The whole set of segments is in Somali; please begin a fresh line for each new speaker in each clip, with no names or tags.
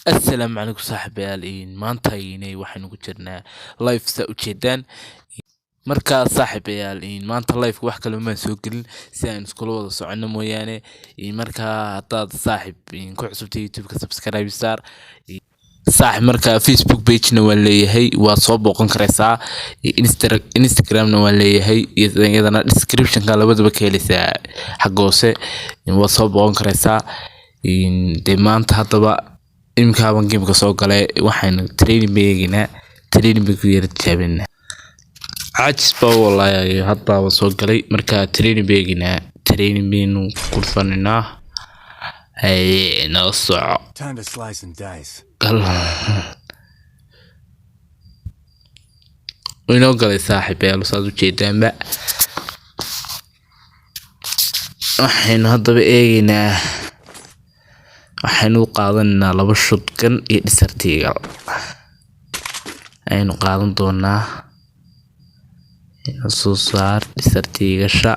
السلام عليكم صاحبيالين maantayna waxaynu ku jirnaa live sa ujeedaan marka saaxiibayaaliin maanta live wax kale ma soo gelin si aan iskula wada socono mooyaane marka hadaad saaxiib ku cusubtay YouTube ka subscribe star marka Facebook page na waa leeyahay waa soo booqan karaysaa Instagram na waa leeyahay iyadana description ka labadaba ka helaysaa xagoose waa soo booqan karaysaa de maanta hadaba imka baan game ka soo galay waxaan training ku yar taabina عاجز والله هذا وصل مركا تريني بيجينا تريني بينو كرفنا هاي نصع وينو قال صاحب يا لصادو جيدان بقى وحين هذا بيجينا وحين قاضنا لبا شدكن يدسرتيغا aynu qaadan doonaa soo saar disartiga sha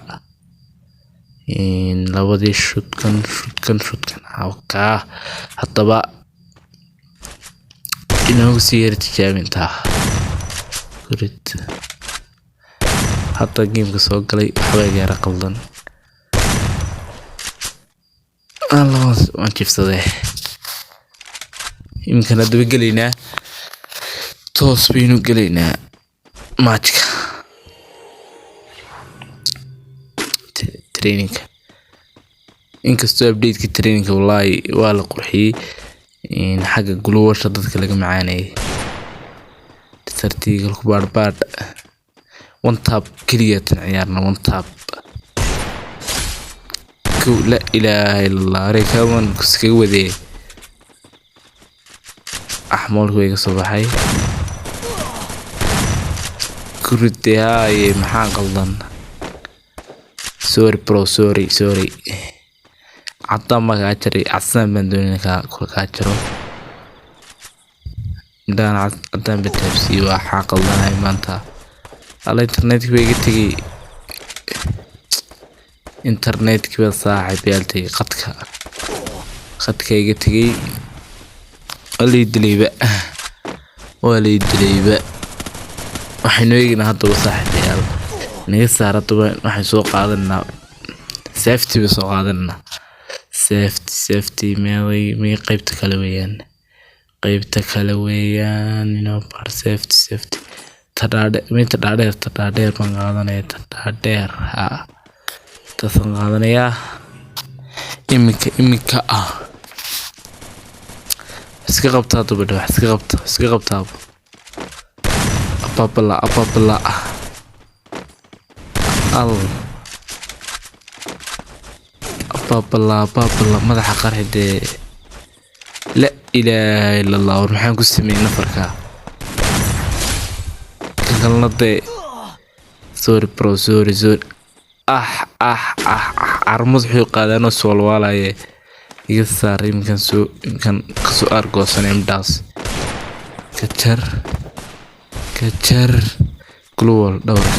labadii shudkan halka hadaba inuu sii yar tijaabinta kurid hadda game-ka soo galay waxba gaar qaldan Allah waan jifsaday imkana daba galeynaa toos baynu galeynaa matchka training inkastoo update-ka training wallahi waa la qurxiyay xagga guluwasha dadka laga macaanay sartiga ku baad one tap kaliya tan ciyaarna one tap ku la ilaaha illallah reekawan kuskaga wadee axmoolku way ka soo baxay kuridee maxaan qaldan sorry bro sorry عطا ما كاجري عصام بندوني كل كاجرو دان عطان بتفسي وحاق الله هاي مانتا على الانترنت كبير تجي انترنت كبير صاحب يالتي خدك يجي ولي دليبة وحين يجينا هذا صاحب يال نيسار طبعا وحين سوق هذا سيفتي بسوق هذا سيفتي مي قيبتك لويان ينو بار سيفتي تدادير من هذا تدادير ها تصن هذا يا إمك اسكي قبطها تبدو اسكي قبطها أبابلا بابلا ماذا حقر هدي لا إله إلا الله ورمحان كسمي نفركا كان لدي سوري برو سوري عرمز حيوق هذا نص والوالا يصار يمكن كسو أرقوصن يمداس كتر كلوال دورك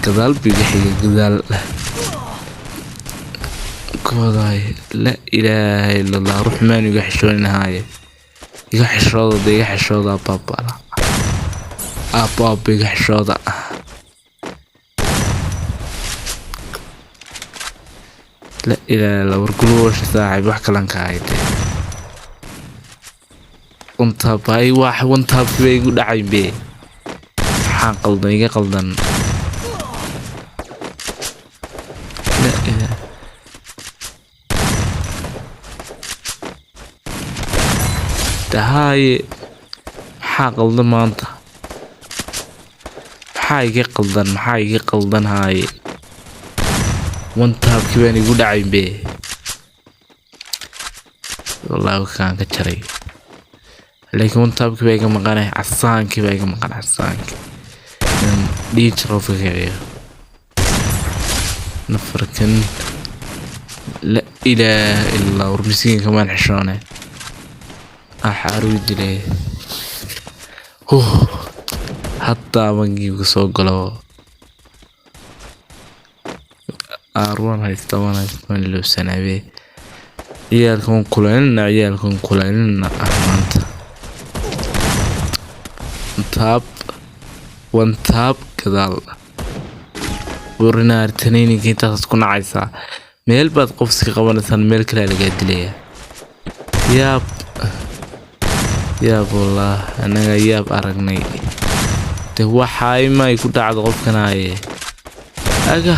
كذال بيجي كذال كوضاي لا إله إلا الله رحمن يحشون نهاية يحشرض أباب يحشرض لا إله إلا الله ورقلوا وش صاحب وحكى لنك هايتي وانتاب هاي واحد وانتاب بيقول دعين بيه حان قلدن لا إله هاي حاقل ضمانته حاجة قلدن هاي وانتهى كيفان يقول عين بيه والله كان كتري لكن وانتهى كيفان مقانه عصان كيفان مقانه عصان دي تروفي كيفان نفركن لا إله إلا الله ورمسين كمان حشانه أحارود ليه حتى بنجيب سوقلو أروان هاي استوان لو سنة بيه ciyaalkan kulaynina maanta one tap gadaal burinaar training intaas ku nacaysaa meel baad qofsi qabanaysan meel kale laga dilaya yaab wallah anaga yaab aragnay de waxay may ku dhacdo qofkanaaye aga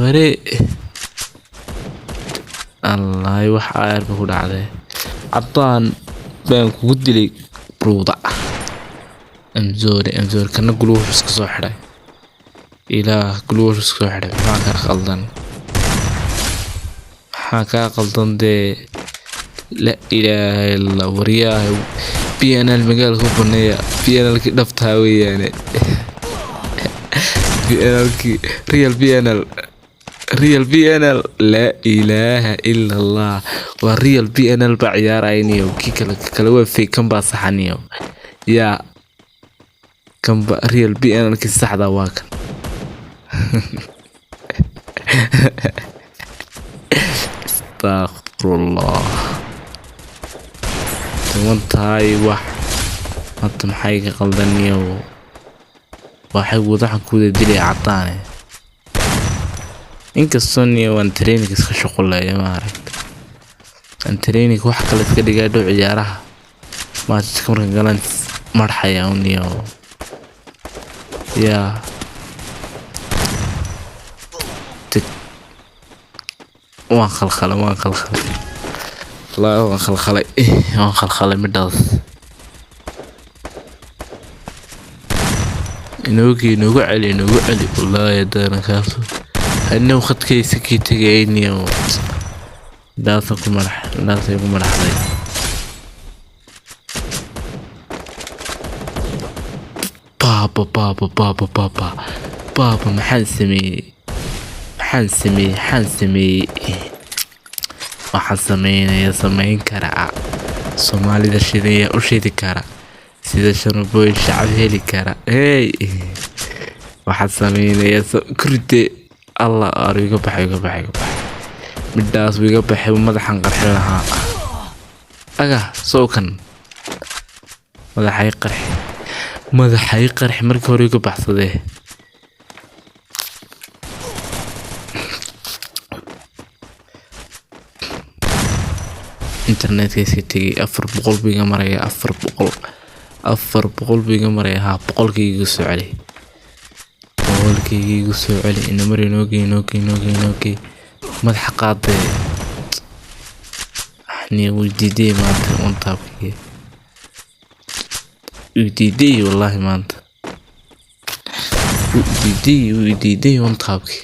wari الله wax aar ku dhacday cadaan baan kugu dilay bruuda amzoor kana guluus iska soo xiray ilaa guluus iska soo xiray maxaa ka qaldan de la ilaaha illa wariyaa PNL magaalka banaya PNL ki dhabtaa weeyane PNL ki real PNL لا إله إلا الله والريال PNL بعيار عينيو كي كلا في كم باصحنيو يا كم ريال PNL كي السحدة واكن استغفر الله وانت هاي انت محايق قلدنيو واحد وضحك كودة دلي عطاني inkastoo waan training iska shaqulay ma aragtay aan training wax kale iska dhigaado ciyaaraha ma iska markan galan marxaya uniyo ya waan khalkhalay midaas inoogu celi wallahi dana kaaso أنه خد كيس كي تجيني و داسك مرح بابا محنسمي وحسمين يا سمين كرع صومالي ذا شيء أشيد كرع سيدا شنو بوي الشعب هلي كرع هاي وحسمين يا كردي الله أريق بحي مداس ويق بحي ومدحن قرح لها أجا سوكن مدحي قرح مركب وريق بحث ده إنترنت كيسي تيجي أفر بقول بيجا مريا أفر بقول بيجا مريا ها بقول كي يقصوا عليه كي يقصوا علي إنه مري نوكي مدح قاضي إحني وديدي ما أنت وانطابكي وديدي والله ما أنت وديدي وانطابكي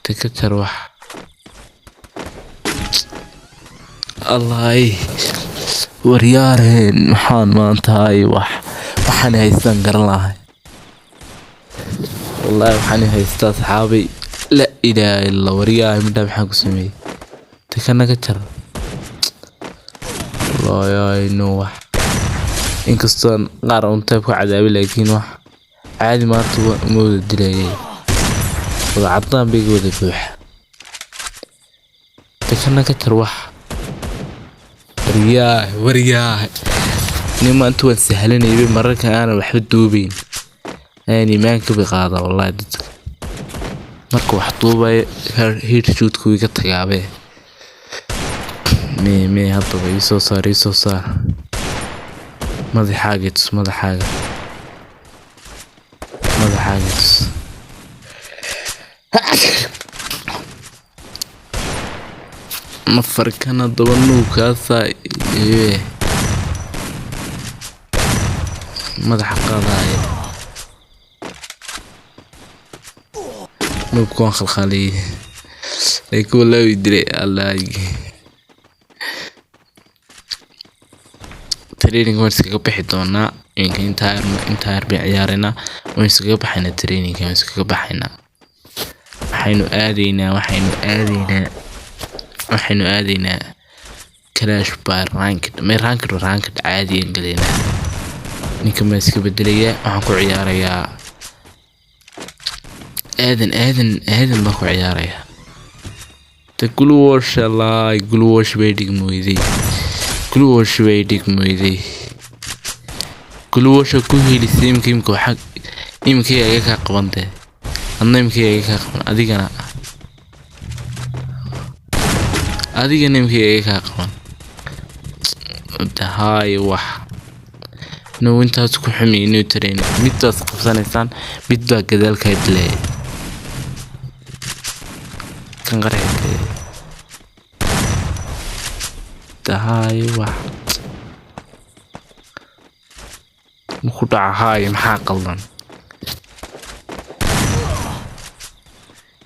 تكتر وح الله وريارين محان ما أنت هاي وحنا هيستنقر الله والله وحني هيستا صحابي لا إله إلا الله ورياه مدام حق سمي تكنا كتر الله يا نوح إن كستان قارون تبقى عذابي لكن وح عادي ما تبغى مود الدليل وعطان بيقول بوح تكنا كتر وح ورياه نما أنتوا سهلين يبي مرة كان أنا بحب دوبين يعني ما كبي قاضي والله دتك مركو حطوبة هير شوت كوي كتجابه مي هذا يسوع صار ما ذي حاجة ما فرقنا ضمنو كاسا ما ذي حقا نوبكون خلخالي يكون لا يدري الله ترينينغ ويسكا بخي دونا يمكن انتاير بعيارنا ويسكا بخينا ترينينغ ويسكا بخينا وحينو آدينا كلاش بار رانكد عادي انقلينا نيكا ما يسكا بدليا وحنكو عياريا آذن باكو عياريا The glue wash Allah, glue wash waiting moody. Glue wash waiting moody. Glue wash ku heli sim kim ko xaq imkii ay ka qabantay. Anna imkii ay ka qaban adigana imkii ay ka qaban. Hay wax no intaas ku xumay inuu tareen midaas qabsanaysaan mid baa gadaalka idlay kan qareeyay hay wax muku dhacahay maxaa qaldan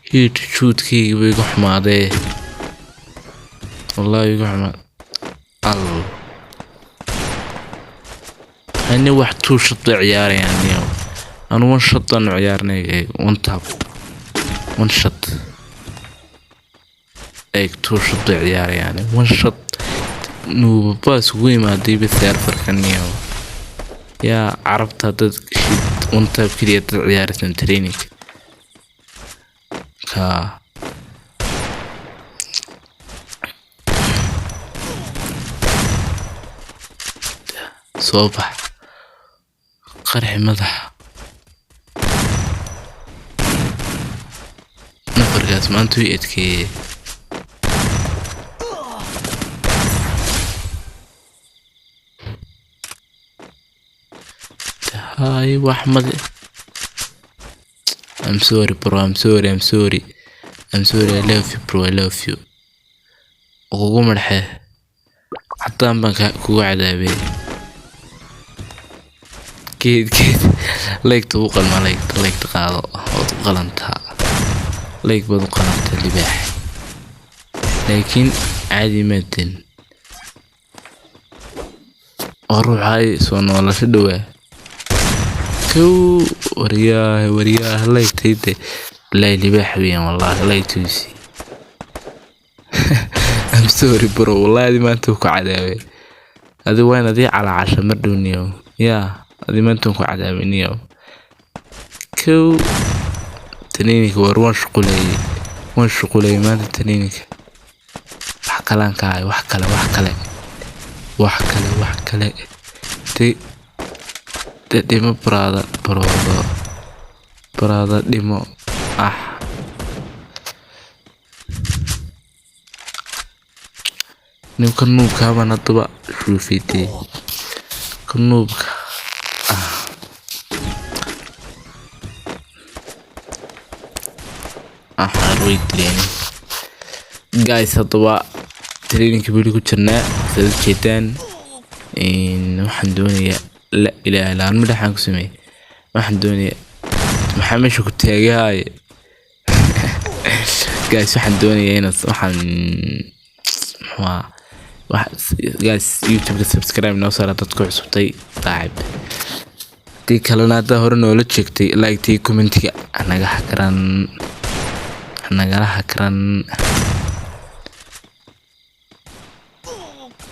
heat shoot-kii way ku xumaaday wallahi igu xumaad أنا واحد تو شط عيار يعني أنا وان شط أنا عيارني وان تاب وان شط أيك تو شط عيار يعني وان شط نو باس وي ما دي بثير فرقني يا عرفت هذا شيء وان تاب كذي عيار ترينيك كا صباح قرح مدح نفرقات ما انتو يتكي هاي واحمد I'm sorry bro I'm sorry I love you bro I love you وقوم مرحه حتى أنا كوع عذابي كيد ليك توقع ما ليك تقاضى وتقلنتها ليك بدو قلنت اللي باح لكن عادي مدن أروح هاي سوان ولا شدوه كو ورياه ليك تيدي لا اللي باح بيان والله ليك توسي I'm sorry bro والله هذه ما انتوك عذابي هذه وين هذه على 10 مردونيو يا هذه ما انتم عذابينيو كو تنينك وروان شقولي ما تنينك وحكلان كاي وحكله تي ديما برادا ديما نيو كنوب كابانا طبع شوفيتي كنوب حرويت يعني guys هطبع ترينينج كبير كنا سويت شيطان إن واحد دوني لا إله إلا أنا مدحن كسمي واحد دوني محمد شو كنت هاي guys واحد دوني هنا واحد guys يوتيوب سبسكرايب نوصل تذكر عصبتي طيب دي كلنا هذا هرنا ولا تشكتي لايك تي كومنتي أنا قاعد حكران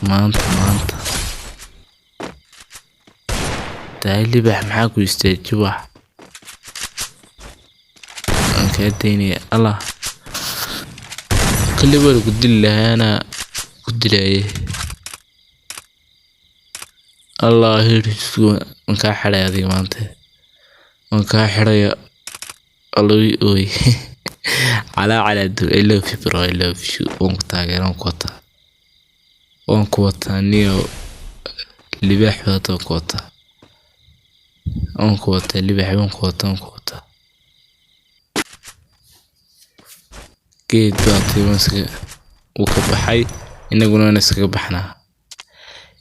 مانت تعالي بح معاك ويستاجي واحد كاديني الله كل بالي قد لها أنا قد لها الله يرسل منك حدا يا ذي مانته منك حدا يا الله يوي على دو I love you bro I love you وانك تاجر وانك وطا نيو لباح وطا وانك وطا لباح وانك وطا كيد باطي مسك وكبحي إننا نسكبحنا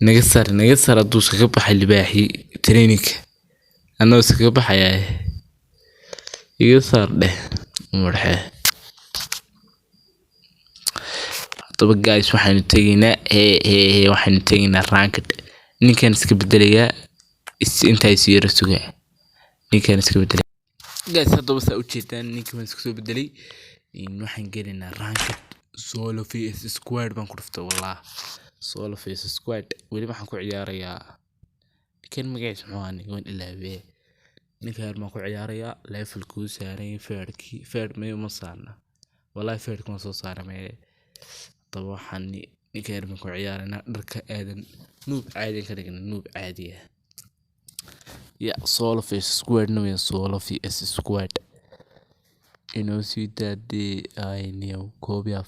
نقصر أدوس كبح اللباحي ترينيك أنا سكبح يا يقصر ده مرحه طب جايز waxaan tageynaa waxaan tageynaa ranked ninkan iska bedelayaa inta ay sii rasugaa ninkan iska bedelay guys hadaba saa u jeedaan ninkan iska soo bedelay waxaan gelinaa ranked solo vs squad baan ku dhuftay wallaah solo vs squad wali waxaan ku ciyaarayaa kan magaciisa muxuu ahaa wan ilaawee ninkan ma ku ciyaarayaa level ku saaray fairki fair ma saarna wallahi fairki ma soo saaray طبعا حني نكير من كعيارنا درك آدم نوب عادي كده نوب عادية يا سولو في سكواد نوين سولو في اس سكواد إنه سيدا دي نيو كوبيا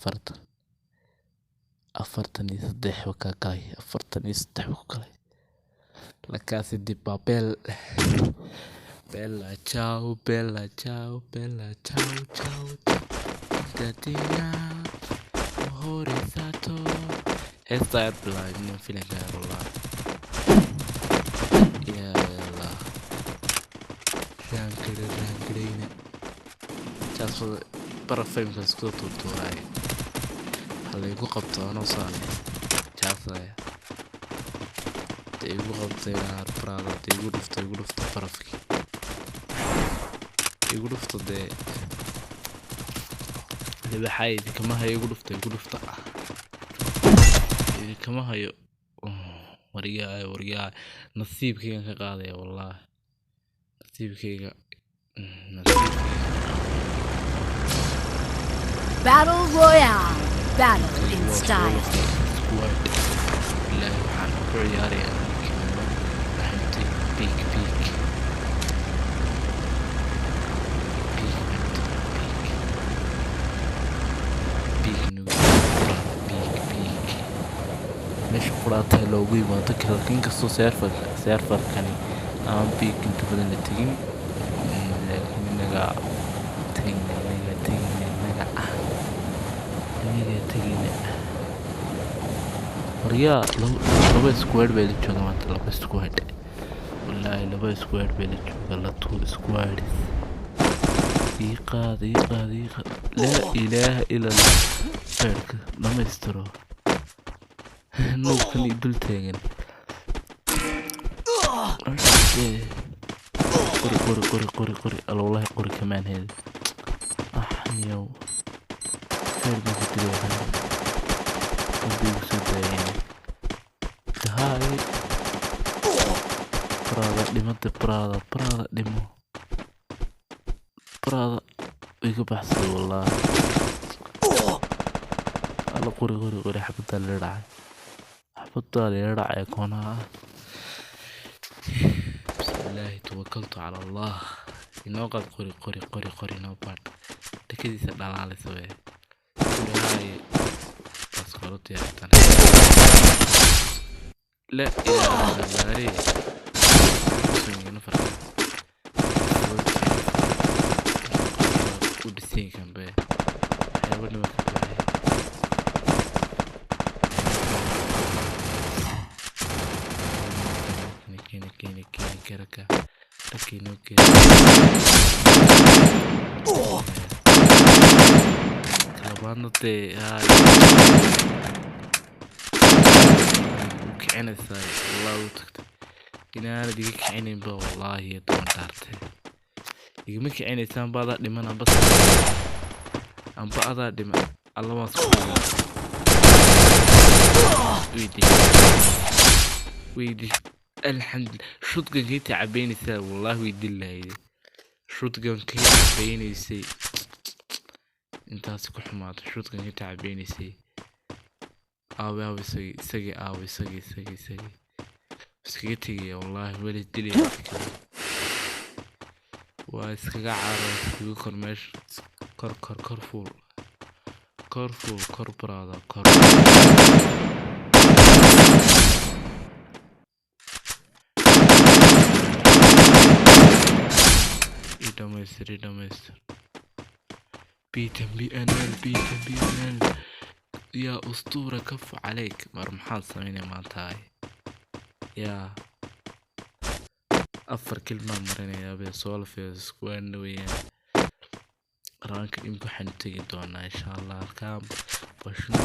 أفرتني صدح وكاكاي أفرتني صدح وكاكاي لكاسي دي بابيل بيلا تشاو بيلا تشاو بيلا تشاو تشاو داتينا هوري ساتو هستاير بلا إنه فيلم غير والله يا الله رانكرينا جاسو برا فيلم كان سكوت طوراي هلا يقو قبطة أنا وصاني جاسو تيقو قبطة يا برادا تيقو لفتا برافكي يقو لفتا دي اللي بحايدي كما هي يقو لفتا كما هي ورياي نصيب كيغا كقاضي والله نصيب كيغا
Battle Royale. Battle in style.
لا waxaan ku ciyaarayaa xanti big مش قراتها لو بي ما تكره كين كسو سيرفر كاني ام بيك انت بدنا تجين لكن نجا تجين وريا لو سكواد بيلي جوجا ما لو سكواد والله لو سكواد بيلي جوجا لا تو سكواد دقيقة لا إله إلا الله فرق لما يسترو ممكن يدل تاجن قري والله قري كمان هذا أحنيو فرق كتير قلبي وسداين هاي برادا دمت برادا دمو برادا ويك بحث والله الله قري حبطة اللي رعي حبطة اللي رعي يكونها بسم الله توكلت على الله إنه قد قري نوبات تكدي سدال على سويه هاي بس يا تاني لا يا غاري سنين نفر ودسين كان بيه حيوان وقت كيني كركا ركينو كيني كابانوتي هاي وكعنا ساي والله وتكت إنا أنا ديك كعينين با والله يدون دارتي ديك مك عيني سان بعض دمنا بس أم بعض دم الله ما سبحانه ويدي الحمد لله شوتجن كي تعبيني سا والله ويدي الله شوتجن كي تعبيني سي انت اسكو حماد شوتجن كي تعبيني سي آوي سقي سقيتي والله ولي دلي واسكا عارف يكون مش كر فول برادا كر دمستر بيتم بي ان ال يا اسطورة كف عليك مرمحان سميني مانتاي يا افر كلمة مرينا يا بي سولف سكوان ويا رانك يمكن حنتقي دونا ان شاء الله كام وشنو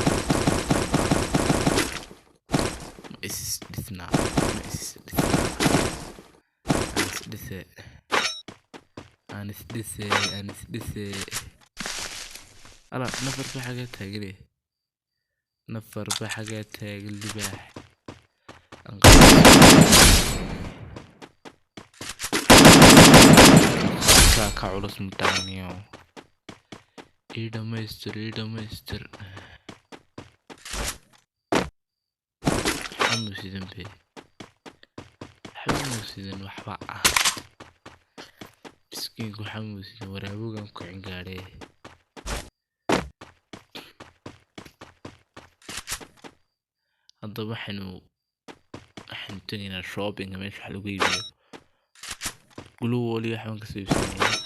ما اسسنا أنس دسي ألا نفر بحاجاتها قلي نفر بحاجاتها قلي باح كاكا علوس متعنيو إيدا ميستر حموسيدن بي حموسيدن وحبا مسكين حموسيدن ورابوغان كوعين غاري هذا waxanu tagina shopping meesha waxa lagu iibiyo glue wali waxaan ka soo iibsanay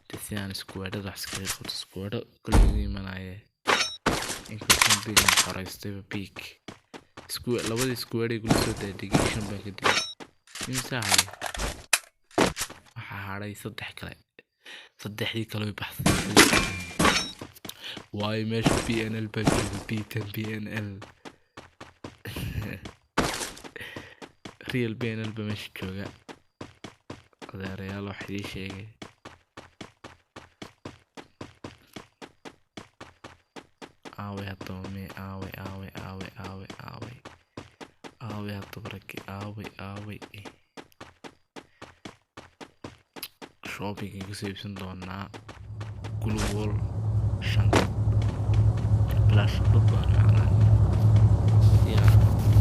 tisyan square wax iskaga qabto square kulliga imanaya inkastoo big xoreystay big square labadii square ay gulu soo dedication baa ka dib imisa waxa haray saddexdii kale way baxsay واي ماشي بي ان ال بي 10 بي ان ال ريال بي ان ال بمشي جوجا هذا ريال واحد يشيء اوي هطومي اوي هطبركي اوي شوبينج كسيبسن دونا كلوول شنطة بلاش ضبان يا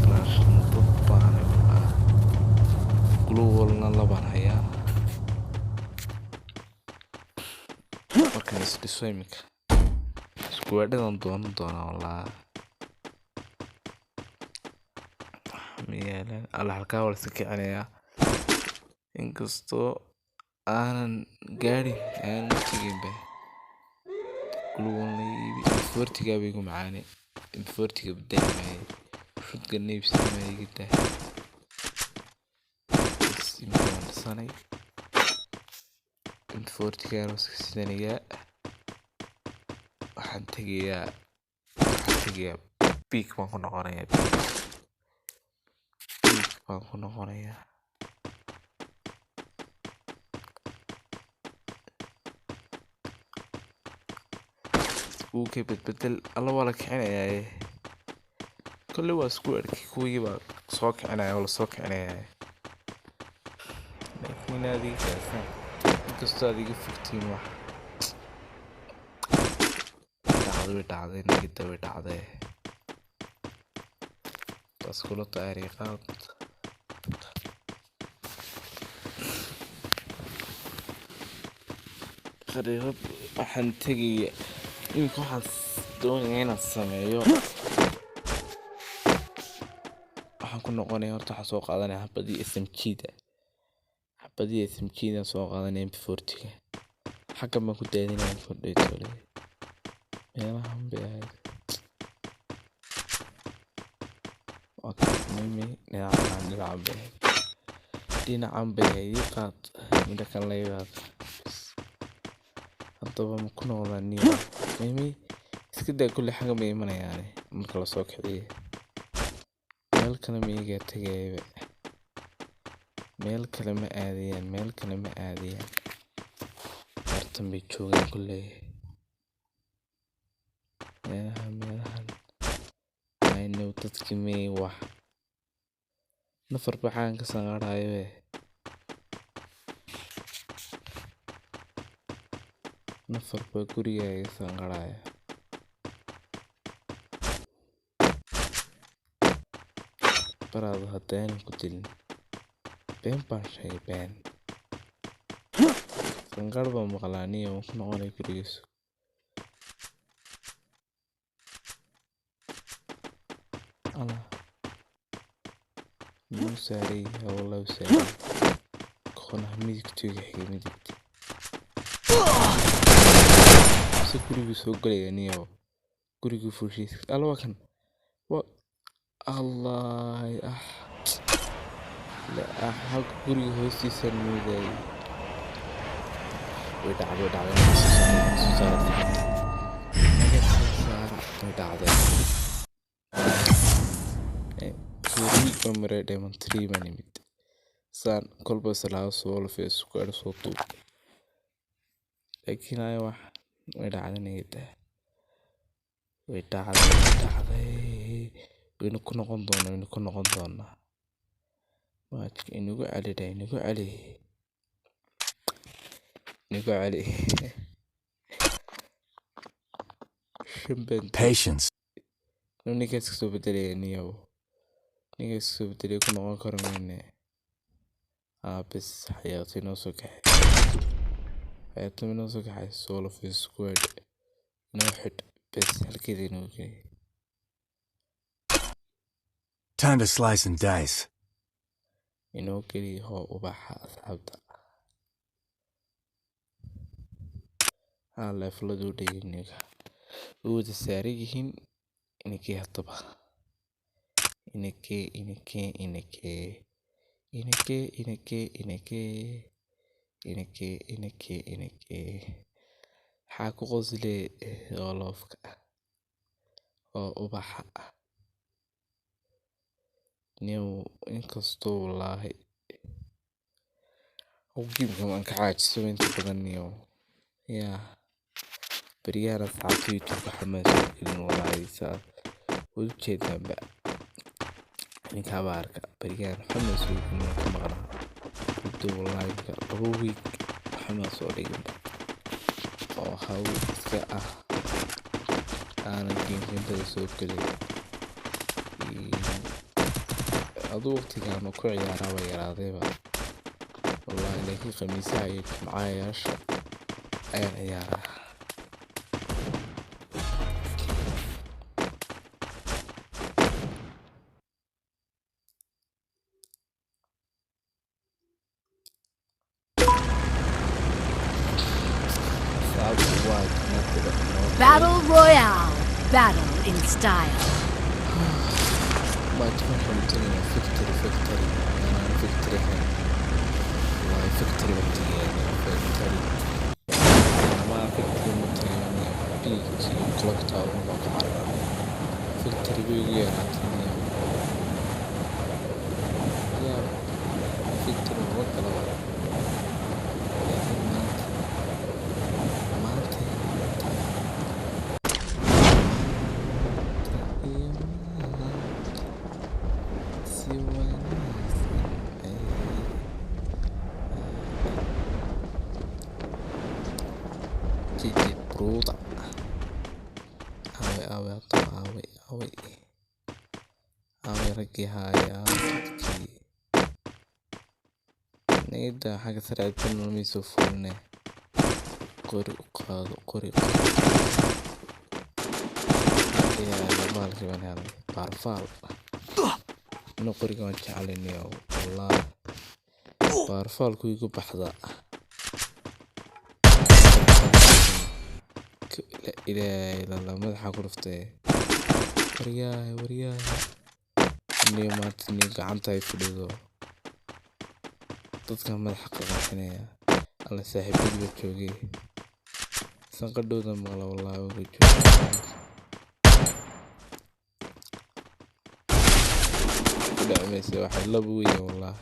بلاش ضبان كلوول نلبان هيا markaan isdhiso iminka iskuweedhadan doonan doonaa walaa miyaalan alla halkaa waa lasa kicinayaa inkastoo aanan gaadhin aanan teginba guluwalna iibi infortigaa bay igu macaane infortiga badali maaye shudga neybsida maayigidaa iminka waan dhisanay infortigaa waska sidanayaa waxaan tegayaa big baan ku noqonayaa وكيف بدل الله ولا كعناية كل واسكو كوي بقى صوك عناية ولا صوك عناية لكن هذه كاسة قصة هذه فكتين واحد تعضي نجد تعضي بس كل التاريخات خريطة waxaan tegaya imika waxaan doonaya inaan sameeyo waxaan ku noqonaya horta waxaan soo qaadanaya xabadii smgda soo qaadanaya mp40ga xaggan baan ku daadinaya kordhaytole meelahan bay ahayd dhinacan bay ahayd qaad mida kan laygaad haddaba ma ku noqdaa niyo mimi iska daa kulli xagga ma imanayaane marka lasoo kiciye meel kale ma iga tagayba meel kale ma aadayaan hortan bay joogaan kulley meelahan aynow dadki may wax nafar baxaan ka sanqarhayoe nafar baa gurigaaga sanqarhaya baraado haddaanan ku dilin been baan sheegay been sanqarh baa maqlaaniya waan ku noqonay gurigiisu ala muu saaray hawlaw saaray konaha midigtooga xigay midigta se gurigu soo galaya niyo gurigu fuushiisa alla waa kan waa allah la xag guriga hoostiisa mooday way dhacday week baan maray diamond 3 baan imid saan kolba salaa soo lafay square soo tuub laakiin ay wax way dhacday waynu ku noqon doonaa maajka inagu cali patience ninkaas kasoo bedelaya niyow نيجي السوب تري كنا غاكر منه بس حياتي نوسك حياتي نوسك حي سولو في سكواد نوحد بس هالكذا نوكي
Time to slice and dice.
نوكي هو وباح أصحابه على فلدو دينيك ود الساريين إنكي هالطبخ إنكي إنكي إنكي إنكي إنكي إنكي إنكي إنكي إنكي حاكو غزلي غلوفك وباح نيو إنكستو والله وجيب كمان كعاج سوين تقدنيو يا بريانا ساعات يوتيوب حماس إنه والله يسا وجهي تنبأ يعني كبارك بريان حماس إنه كمغرا بدو والله يبقى رويك حماس وليم أو هاو ساعة أنا كنت أسوق لي أدو وقتي كانوا كوعي عربي يراضيبا والله لكن خميسة عيد معايا عشر أيان عيارة
Battle Royale. Battle in style.
ما تفهم تاني فكتري أنا فكتري هاي والله فكتري وقتي فكتري ما فكتري متعني بيجي كلوكتا ومقعر فكتري بيجي راتني يا فكتري وقلا بروضة أوي رجي هاي نيدا حاجة سرعة بنو ميسوفوني قري قري يا بالك من هذا بارفال إنه قري كمان شعلني والله بارفال كويكو بحضا لا إله إلا الله مدحا كرفته ورياي إني ما تني قعنتا يفلدو dadka madaxa qaqaxinaya alla saaxiibadii joogay sanqadhooda maqla wallahi uga jooga dhacmaysa waxa laba weeye wallahi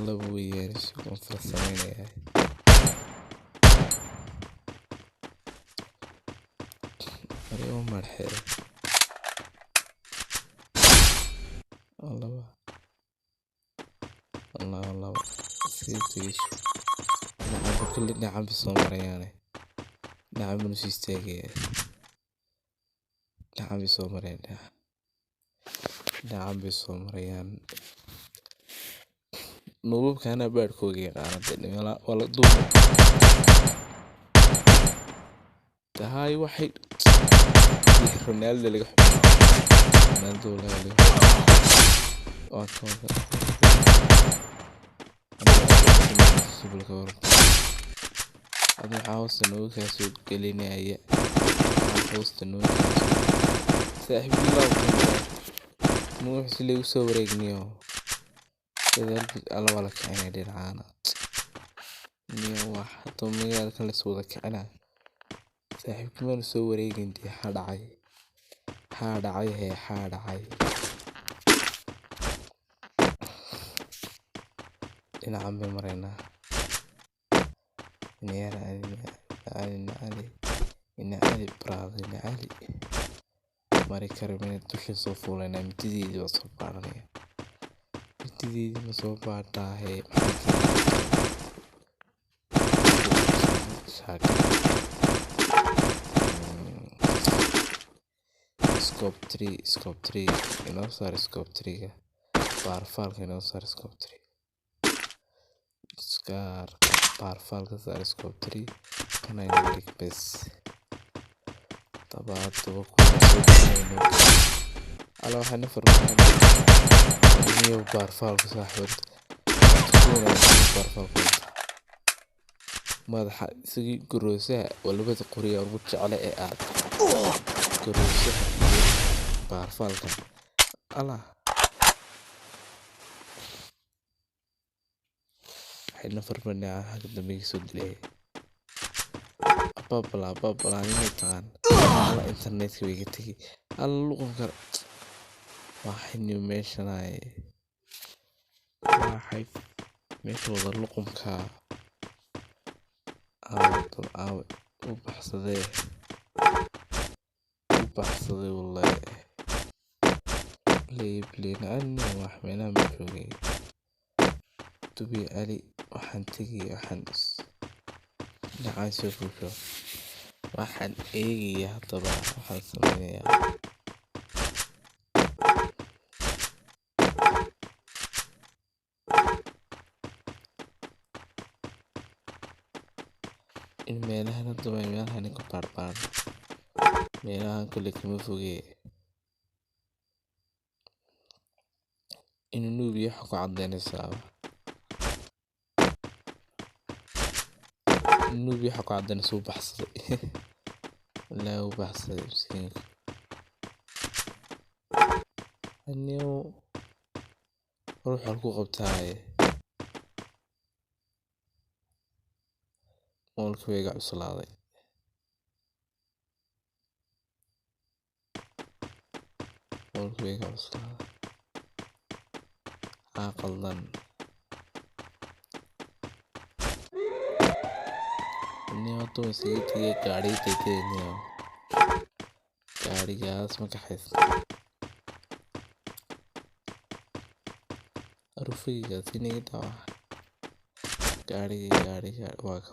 laba weeyaan si konfar sameynaya ariyo marxee الله سيتيش نعم كل نعم بصومر يعني نعم نسيستاجي نعم بصومر يعني نعم بصومر يعني نوب كان باركوجي قاعد ولا دوب هاي واحد رونالدو اللي رونالدو اللي أنا حاوس إنه كاسو قليني أيه حاوس إنه ساحب الله مو يحس لي وسوي رجنيه كذا الله ولا كأنه دير عانا نيا واحد تومي هذا كان لسه كأنه ساحب كمان وسوي رجن دي حاد عي هي حاد عي إن عم بمرينا إن علي براض إن علي ماري كرمين الدوشي صوفو لنا متديدي وصوبارني متديدي مصوبارتا هي scope 3 inoo saar scope 3 baarfaalka inoo saar scope 3 scar baarfaalka saar scope 3 kana inoo dhig bes tabaataba kuwa ala waxaana farmaan niyo baarfaalka saaxiibad kuwa baarfaalka madaxa isagii guroosaha walbada qoriya ugu jecel ee aad guroosaha baarfaalka ala waxayna farmaan xagga dambe soo dilay babla inay tagaan ala internetka way ka tagi ala luqunka waxaynu meeshanay waxay meesha wada luqunka u baxsaday wallahi play anna wax meelaha ma joogay tubi ali waxaan tagi waxaan dhacay soo fuusho waxaan eegayaa haddaba waxaan sameynayaa in meelahan haddaba meelahan ka baarbaan meelahan kale kama fogee inuu nuubiyo waxa ku caddaynaysaa nuubiyo waxa ku caddaynaysa u baxsaday wallaahi u baxsaday miskiinka anniyo ruux halku qabtaaye moolka wayga cuslaaday qaldan anniyo tuma sii tagay gaadhi taytayniyo gaadhigaas ma kaxaysta arufaygaas inaga dhawa gaadhiga waa ka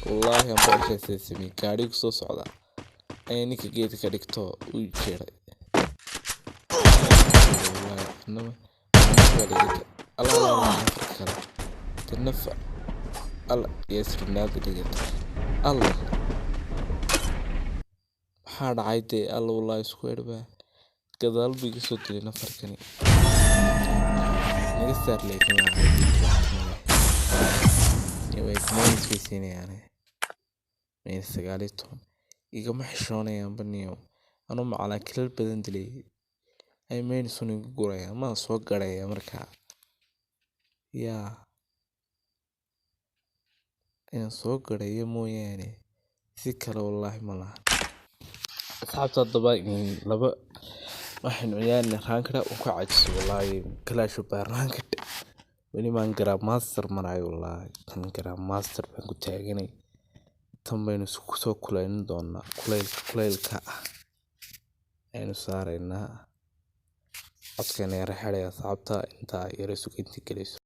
والله أنا بقى سمي كاريك صوص على أني كجيت كاريكتو ويشير والله إنما الله تنفع الله يسر النادي لقيت الله حاد عايدي الله والله سكوير بقى كذا قلبي قصدت لي نفركني نقصر ليك ما يبقى ما يسويسيني يعني من سجالتهم igama xishoonayaan baniyo anu macala kilal badan dilay ay meel sun igu gurayaan ma soo garaya markaa yaa inaan soo garayo mooyaane si kale wallaahi ma laha asxaabta haddaba laba waxaan ciyaarnay raankada uu ka cajiso wallaahi kalaasho baa raankada weli maan garaa master marayo wallaahi tan garaa master baan ku taaganay tan baynu soo kulaynin doonaa kulaylka aynu saaraynaa codkan yara xidhay asxaabta intaa yara suginti gelayso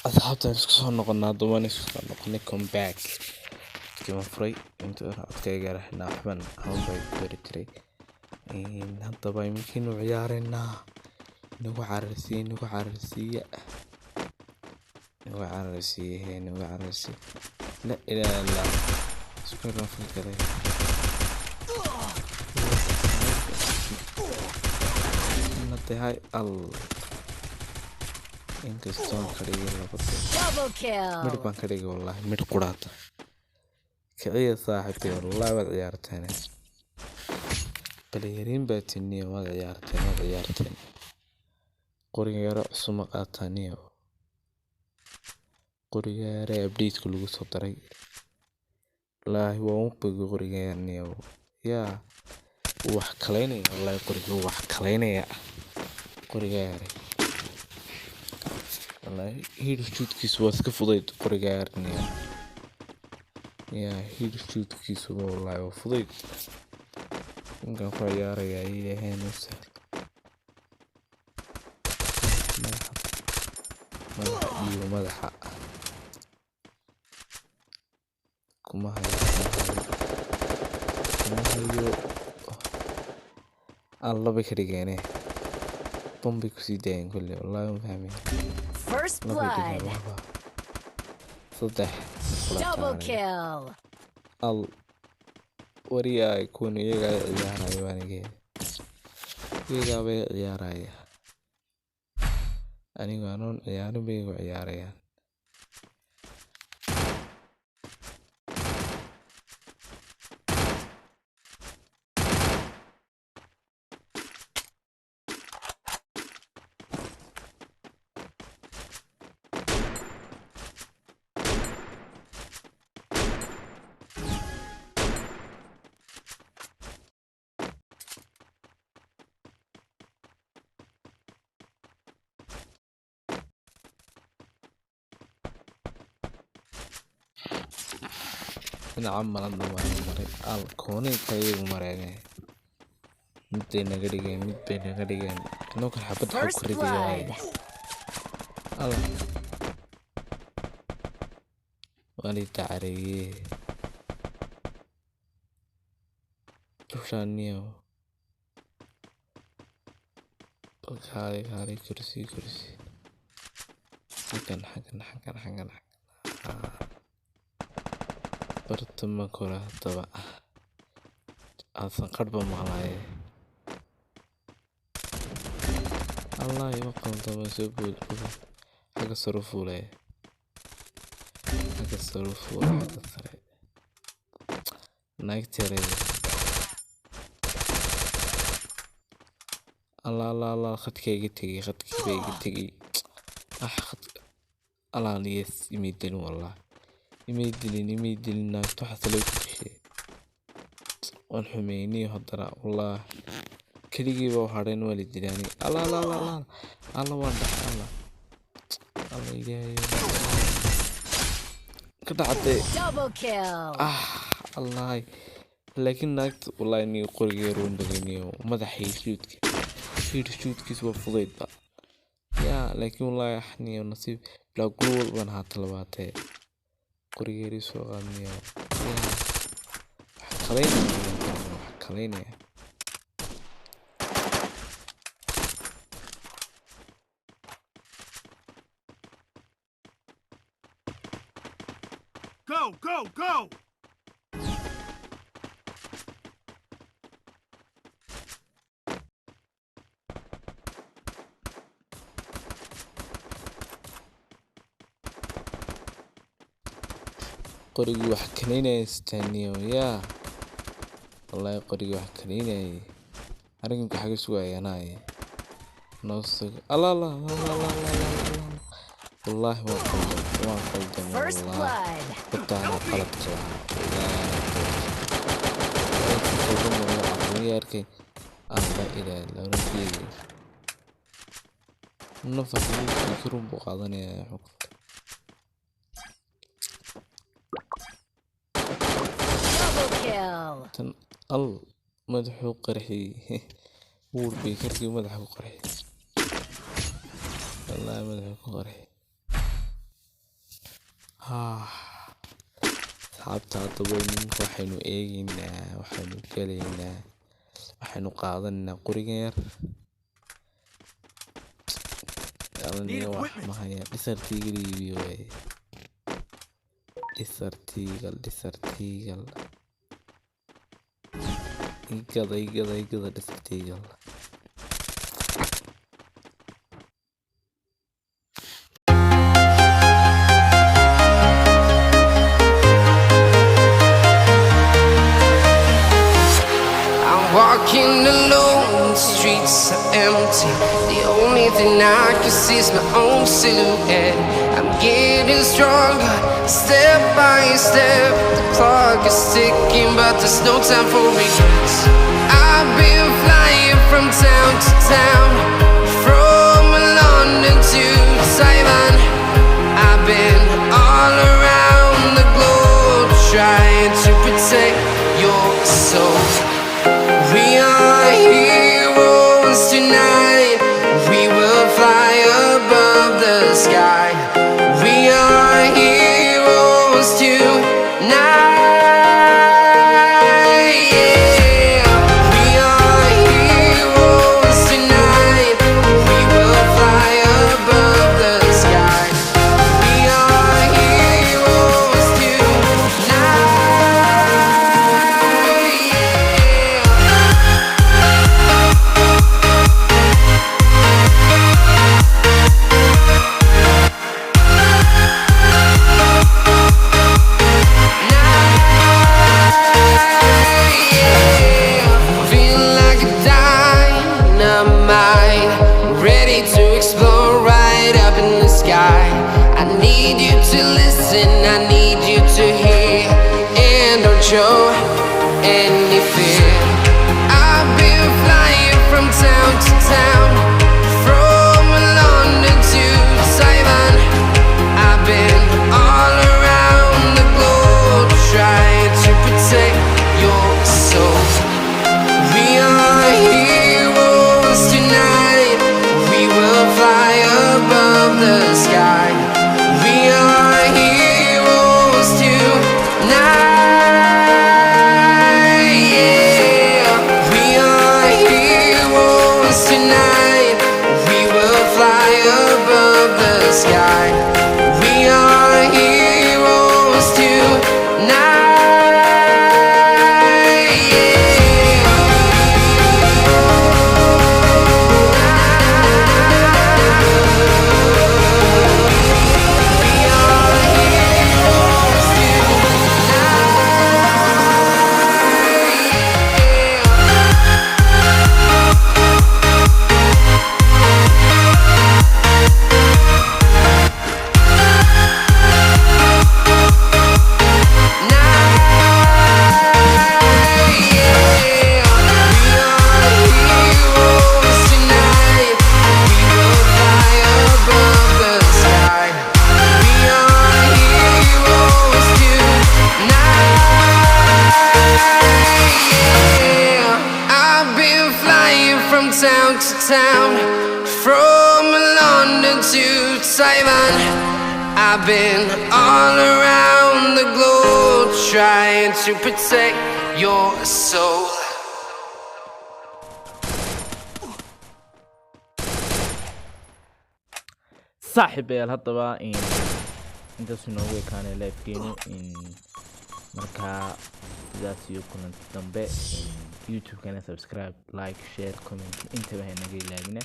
asxaabtaan isku soo noqonnaa dumaan isku soo noqonnay come back kima furay inta codkayga raxnaa waxban hawbay ku dari jiray haddaba iminkiinu ciyaareynaa nagu cararsiiya la ilaalaa isku rafan kale natahay inkastoo kadhigay
Double kill.
midh baan ka dhigay wallaahi midh quraata kiciya saaxiibtay wallaahi waad ciyaarteen balyariin baa tiniyo waad ciyaarteen qoriga yaro cusuma qaataniyo qoriga yare update-ku lagu soo daray wallaahi waa u bogay qoriga yarniyo yaa wax kaleynaya wallaahi qoriga yare والله هيد شوت كيس واسك فضيت قرقارني يا هيد شوت كيس والله وفضيت ممكن خيار يا هين وسهل مدح كما هي الله بكريجاني بومبي كسيدين كله والله ما فاهمين
First blood.
صدح
Double kill.
وريا يكون يجا عيارة يوانيجي يجا بي عيارة أنا قانون عيارة بيجو عيارة نعم أنا مري الكوني كيف مريني مدينا قريجين نوك حبت حق ريدي الله ولي تعري توشانيو هاري كرسي حقن برتما كرة طبعا أصلا قربة مغلاية الله يوقف طبعا سيبول حق الصرفو لي حق الصرفو نايك تيري الله خدكي بيجي الله نيس يميدن والله يميدلين ناكتو حصلوا كل والحميني هدرا والله كليجي بوحرين والدلاني الله واضح الله إلهي كده عطي الله لكن ناكت والله إني قريرون بغيني ومدحي شوت كيس وفضيت بقى يا لكن والله يحني ونصيب بلا قول بنها طلباتي قريري سوغانيا خليني
Go!
قريقي وحكليني استنيو يا والله قريقي وحكليني أرجمك حاجة سواي أنا نص الله والله ما قلت والله كنت أنا قلبت يا أركي الله إله إلا ربي نفس يكرم بقعدني يا حكم تن مدحو قرحي وور بيكركي مدحو قرحي والله مدحو قرحي asxaabta hadaba iminka waxaynu eegaynaa, waxaynu galaynaa, waxaynu qaadanaynaa qorigan yar aniga wax ma haya dhisartiigal iibiyo waaye dhisartiigal igada dhisartiigal
Walking alone, the streets are empty. The only thing I can see is my own silhouette. I'm getting stronger, step by step. The clock is ticking, but there's no time for regrets. I've been flying from town to town, from London to Taiwan. I've been all around the globe, trying to protect your soul. We are heroes tonight. We will fly above the sky. We are heroes tonight. Yeah. We are heroes tonight. We will fly above the sky. We are heroes tonight. Show any fear. I've been flying from town to town, from London to Taiwan. I've been all around the globe, trying to protect your soul. We are heroes tonight. We will fly above the sky. We are heroes tonight. Tonight, we will fly above the sky. We are heroes tonight. Town to town, from London to Taiwan. I've been all around the globe, trying to protect your soul.
saaxiibayaal haddaba intaas inoogu ekaanay live-keenu markaa sidaas iyo kulanti dambe YouTube-kana subscribe, like, share, comment intaba haynaga ilaawina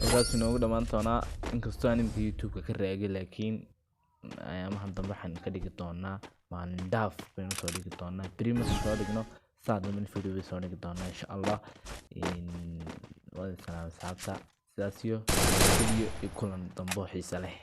markaas inoogu dhammaan doonaa inkastoo aan imika YouTube-ka ka raagay laakiin ayaamahan dambe waxaan ka dhigi doonaa maalin dhaaf baynu soo dhigi doonaa berimas soo dhigno saadaman video bay soo dhigi doonaa insha Allah wada salaam asxaabta sidaas iyo kulan dambe xiiso leh.